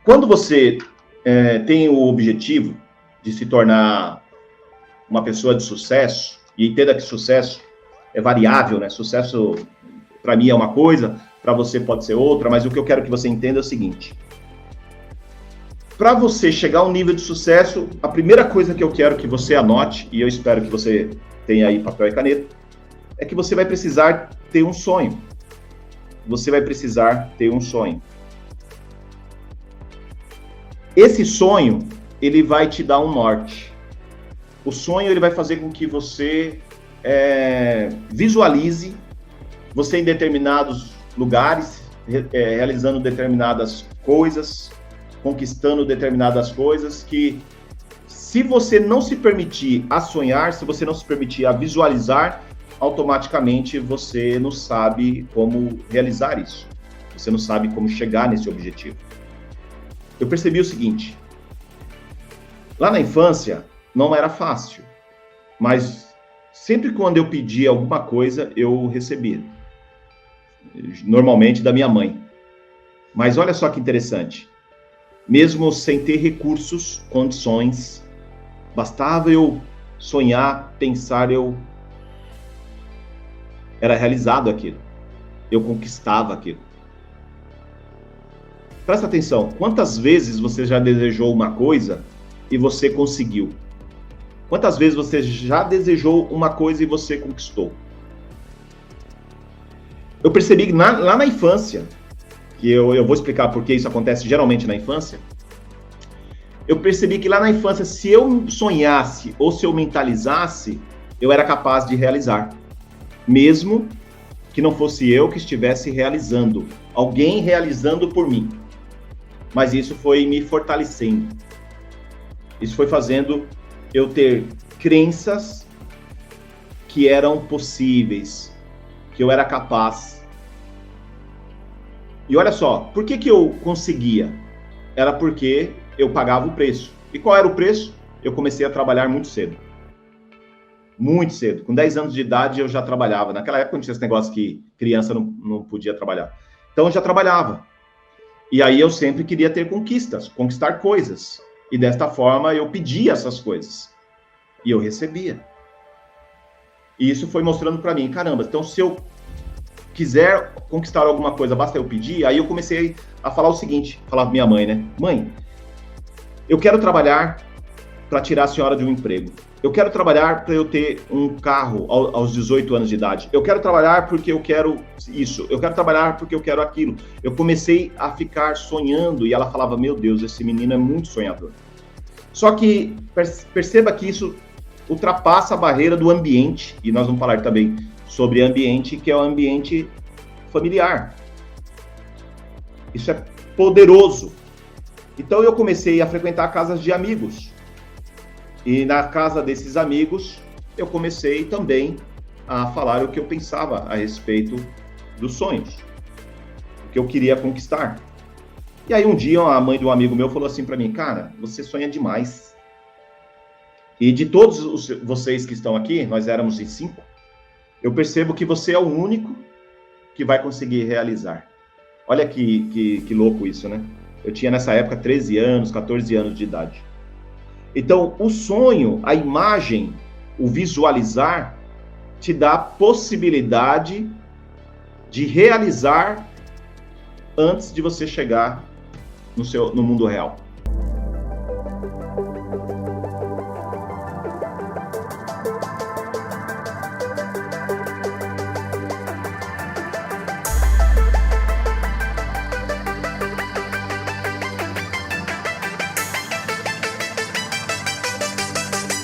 Quando você tem o objetivo de se tornar uma pessoa de sucesso, e entenda que sucesso é variável, né? Sucesso, para mim, é uma coisa, para você pode ser outra, mas o que eu quero que você entenda é o seguinte. Para você chegar a um nível de sucesso, a primeira coisa que eu quero que você anote, e eu espero que você tenha aí papel e caneta, é que você vai precisar ter um sonho. Você vai precisar ter um sonho. Esse sonho, ele vai te dar um norte. O sonho, ele vai fazer com que você visualize você em determinados lugares, realizando determinadas coisas, conquistando determinadas coisas que, se você não se permitir a sonhar, se você não se permitir a visualizar, automaticamente você não sabe como realizar isso. Você não sabe como chegar nesse objetivo. Eu percebi o seguinte, lá na infância não era fácil, mas sempre quando eu pedia alguma coisa, eu recebia. Normalmente da minha mãe. Mas olha só que interessante, mesmo sem ter recursos, condições, bastava eu sonhar, pensar, eu era realizado aquilo. Eu conquistava aquilo. Presta atenção, quantas vezes você já desejou uma coisa e você conseguiu? Quantas vezes você já desejou uma coisa e você conquistou? Eu percebi que lá na infância, que eu vou explicar por que isso acontece geralmente na infância, eu percebi que lá na infância, se eu sonhasse ou se eu mentalizasse, eu era capaz de realizar. Mesmo que não fosse eu que estivesse realizando, alguém realizando por mim. Mas isso foi me fortalecendo. Isso foi fazendo eu ter crenças que eram possíveis, que eu era capaz. E olha só, por que eu conseguia? Era porque eu pagava o preço. E qual era o preço? Eu comecei a trabalhar muito cedo. Muito cedo. Com 10 anos de idade eu já trabalhava. Naquela época não tinha esse negócio que criança não podia trabalhar. Então eu já trabalhava. E aí eu sempre queria ter conquistas, conquistar coisas. E desta forma eu pedia essas coisas. E eu recebia. E isso foi mostrando para mim, caramba, então se eu quiser conquistar alguma coisa, basta eu pedir. Aí eu comecei a falar o seguinte, falar pra minha mãe, né? Mãe, eu quero trabalhar para tirar a senhora de um emprego. Eu quero trabalhar para eu ter um carro aos 18 anos de idade. Eu quero trabalhar porque eu quero isso. Eu quero trabalhar porque eu quero aquilo. Eu comecei a ficar sonhando e ela falava, meu Deus, esse menino é muito sonhador. Só que perceba que isso ultrapassa a barreira do ambiente, e nós vamos falar também sobre ambiente, que é o ambiente familiar. Isso é poderoso. Então eu comecei a frequentar casas de amigos. E na casa desses amigos, eu comecei também a falar o que eu pensava a respeito dos sonhos, o que eu queria conquistar. E aí um dia a mãe de um amigo meu falou assim para mim, cara, você sonha demais. E de todos vocês que estão aqui, nós éramos em 5, eu percebo que você é o único que vai conseguir realizar. Olha que louco isso, né? Eu tinha nessa época 13 anos, 14 anos de idade. Então, o sonho, a imagem, o visualizar, te dá a possibilidade de realizar antes de você chegar no mundo real.